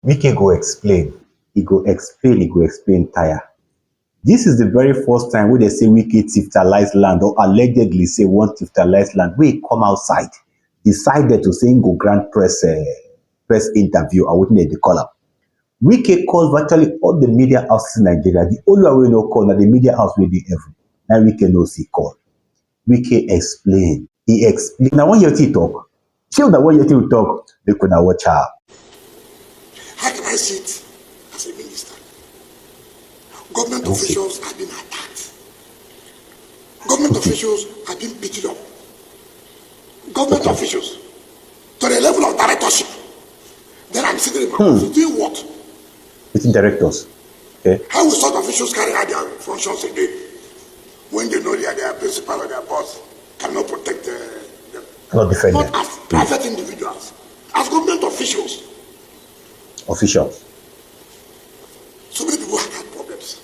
Wike go explain. He go explain tire. This is the very first time wey dey say Wike tiftalize land or allegedly say one tiftalize land wey come outside decided to say im go grant press interview or wetin dem dey call am. Wike call virtually all the media houses in Nigeria. The only one wey no call na the media house wey dey heaven. Na Wike no see call. Wike explain. He explain. Una wan hear wetin he talk? Shey una wan hear wetin he talk? Make una watch am. How can I see it as a minister? Government officials have been attacked. Government officials have been beaten up. Government officials to the level of directorship. Then I'm sitting in my office doing what? Meeting directors. Okay. How will such officials carry out their functions again when they know they are their principal or their boss cannot protect them? Not defend Not them. as private individuals, as government officials. Officials. So many people have had problems.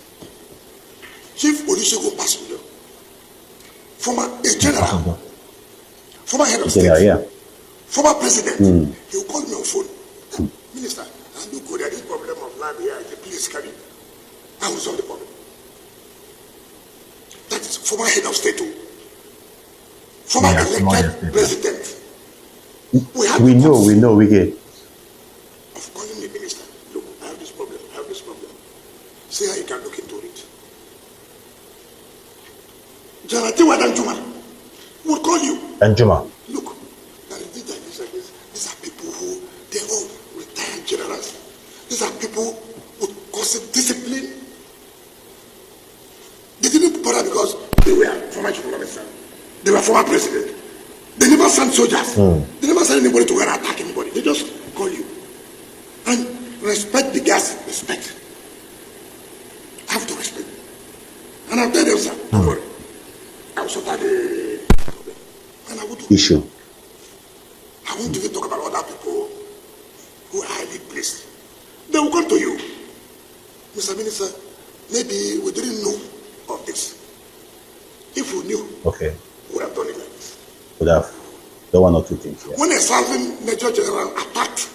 Chief Olusegun Obasanjo, former a general, former head of state, Yeah. former president, he will call me on phone. Minister, I look good at this problem of land here. Please carry. I will solve the problem. That is former head of state, former elected president. We know, we get. Of calling the minister, look, I have this problem, See how you can look into it. Janatiwa Danjuma will call you. Danjuma. Look, these are people who, they're all retired generals. These are people with constant discipline. They didn't bother because they were former chief minister. They were former president. They never sent soldiers. They never sent anybody to go and attack anybody. They just call you. And respect the guys, respect. Have to respect. And I'll tell them, sir, don't worry. I will sort out the problem. And I will do issue. I won't even talk about other people who are highly placed. They will come to you. Mr. Minister, maybe we didn't know of this. If we knew, Okay. we would have done it like this. Would have done one or two things. Yeah. When a serving Major General attacked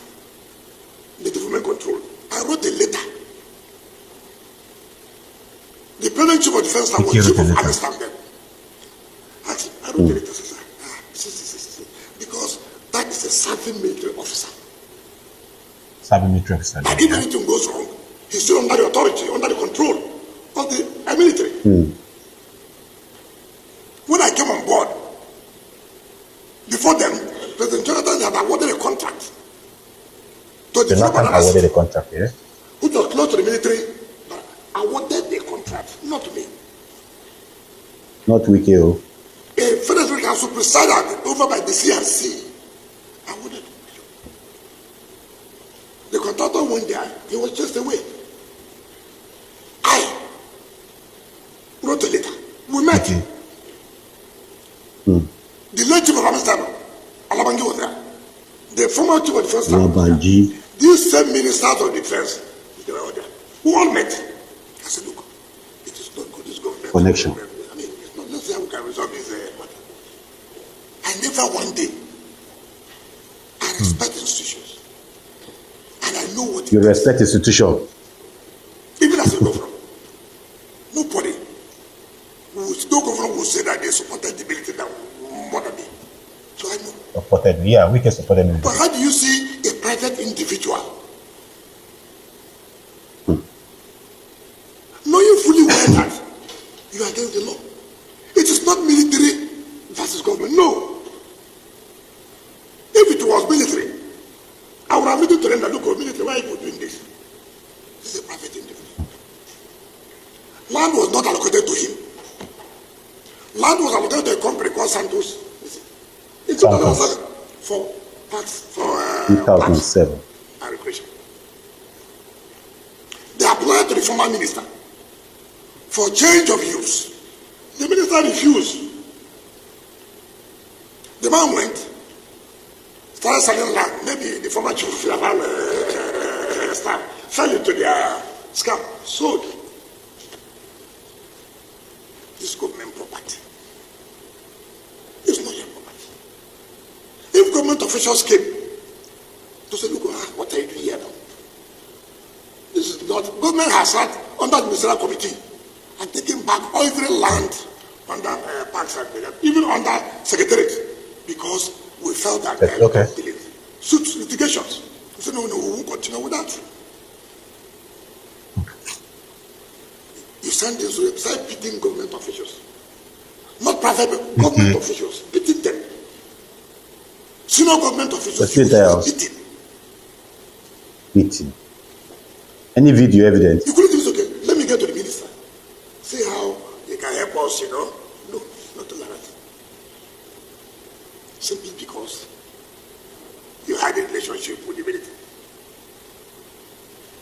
the development control, I wrote a letter. The President Chief of Defense Staff was Chief of Army Staff then. I wrote a letter, sir. Because that is a serving military officer. Serving military officer. And if anything goes wrong, he's still under the authority, under the control of the military. When I came on board, before them, President Jonathan had awarded a contract to the awarded a contract, yeah? which was close to the military, but awarded the contract, not me. Not Wike. A federal council presided over by the CNC. Awarded. The contractor went there, he was just away. I wrote a letter. We met. The late chief of army staff, Alabanji was there. The former chief of defense staff, Alabanji. these same ministers of defense, they were all there. We all met. I said, look, it is not good, this government. Connection. I mean, it's not necessary we can resolve this matter. I never one day, I respect institutions. And I know what you respect institution. Even as a governor, nobody, no governor will say that they supported the military that more than me. So I know. Supported, yeah, Wike supported me. But how do you see a private individual knowing fully well that you are against the law? It is not military versus government. No. If it was military, I would have written to them that, look, military, why are you doing this? This is a private individual. Land was not allocated to him. Land was allocated to a company called Santos. In 2007 for tax, for 2007. And recreation. They applied to the former minister for change of use. The minister refused. The man went, started selling land. Maybe the former chief of Naval staff fell into their scam, sold this government property. It's not your property. If government officials came to say, look, what are you doing here now? But government has sat under the ministerial committee and taken back every land under parks and even under secretariat, because we felt that Okay. suits litigations. We said, no, we won't continue with that. You send this, you start beating government officials. Not private, but government officials. Beating them. Senior government officials. Beating. Beating. Any video evidence? You couldn't do this, okay. Let me get to the minister. See how he can help us, No, not to that. Simply because you had a relationship with the military.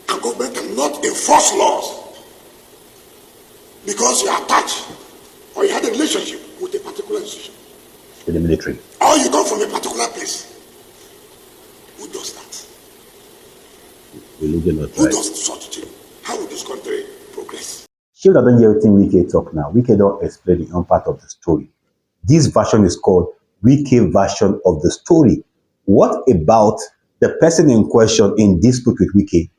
And government cannot enforce laws because you are attached or you had a relationship with a particular institution. In the military. Or you come from a particular place. Who does that? Who does such thing? How will this country progress? Sure, I don't hear everything Wike talk now. Wike don't explain the own part of the story. This version is called Wike version of the story. What about the person in question in dispute with Wike?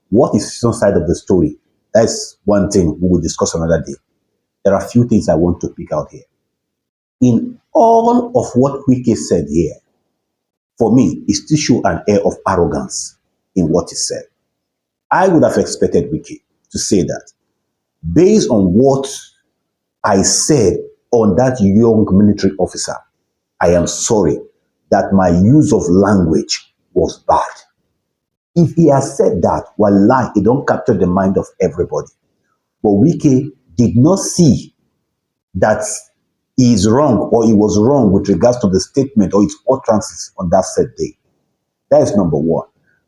What is his own side of the story? That's one thing we will discuss another day. There are a few things I want to pick out here. In all of what Wike said here, for me, it still shows an air of arrogance in what he said. I would have expected Wike to say that based on what I said on that young military officer, I am sorry that my use of language was bad. If he has said that, wallahi, it don't capture the mind of everybody. But Wike did not see that he is wrong or he was wrong with regards to the statement or his utterances on that said day. That is number one.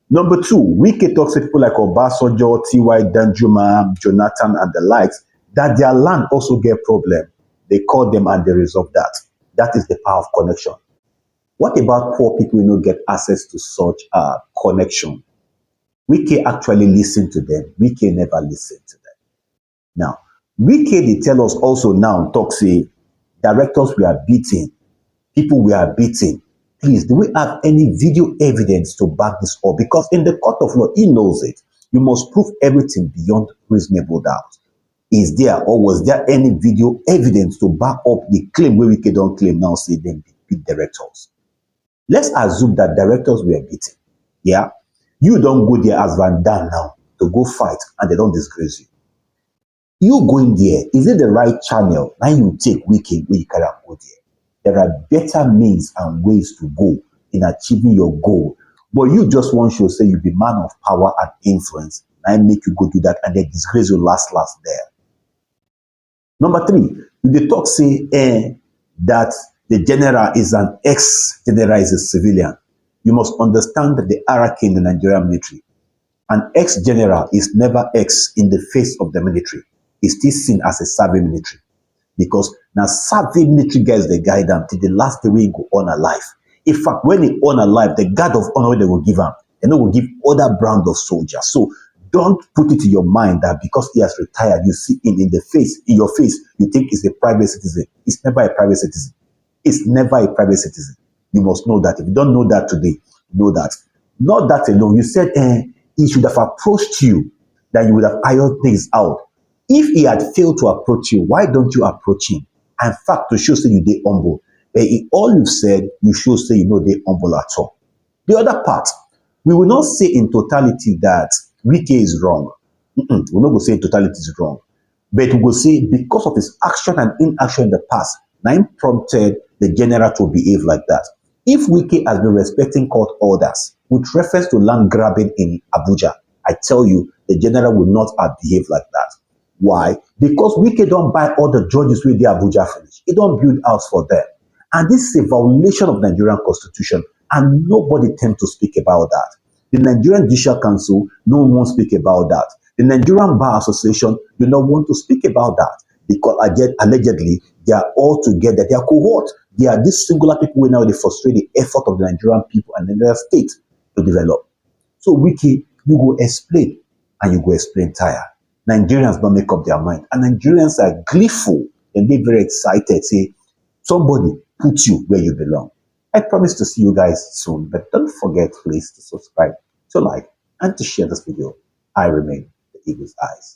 Number two, Wike talks to people like Obasanjo, T.Y. Danjuma, Jonathan, and the likes, that their land also get problem. They call them and they resolve that. That is the power of connection. What about poor people who don't get access to such connection? Wike actually listened to them. Wike never listened to them. Now, Wike, they tell us also now, talk say, directors we are beating, people we are beating. Please, do we have any video evidence to back this up? Because in the court of law, he knows it. You must prove everything beyond reasonable doubt. Is there or was there any video evidence to back up the claim where Wike don't claim now, say them beat directors? Let's assume that directors were beaten. Yeah? You don't go there as Van Damme now to go fight and they don't disgrace you. You going there, is it the right channel? Now you take Wike where you cannot go there. There are better means and ways to go in achieving your goal. But you just want to say you be man of power and influence. And I make you go do that and then disgrace you last there. Number three, the talk say that the general is an ex-general, is a civilian. You must understand that the hierarchy in the Nigerian military. An ex-general is never ex in the face of the military. It's still seen as a serving military. Because now serving military guys, they guide them till the last day we go on alive. In fact, when he on alive, the guard of honor they will give him, they will give other brand of soldiers. So don't put it in your mind that because he has retired, you see him in the face, in your face, you think he's a private citizen. It's never a private citizen. It's never a private citizen. You must know that. If you don't know that today, know that. Not that alone. You said he should have approached you, that you would have ironed things out. If he had failed to approach you, why don't you approach him? In fact, to show say you they humble. But in all you've said, you should say you know they humble at all. The other part, we will not say in totality that Wike is wrong. We're not going to say in totality is wrong. But we will say because of his action and inaction in the past, now prompted the general to behave like that. If Wike has been respecting court orders with reference to land grabbing in Abuja, I tell you, the general will not have behaved like that. Why? Because Wike don't buy all the judges with the Abuja finish. He don't build house for them. And this is a violation of Nigerian constitution, and nobody tends to speak about that. The Nigerian Judicial Council, no one speak about that. The Nigerian Bar Association do not want to speak about that because allegedly they are all together. They are cohort. They are these singular people who now they frustrate the effort of the Nigerian people and the Nigerian state to develop. So Wike, you go explain and you go explain tire. Nigerians don't make up their mind. And Nigerians are gleeful and they're very excited. Say, somebody put you where you belong. I promise to see you guys soon, but don't forget, please, to subscribe, to like, and to share this video. I remain eagle's eyes.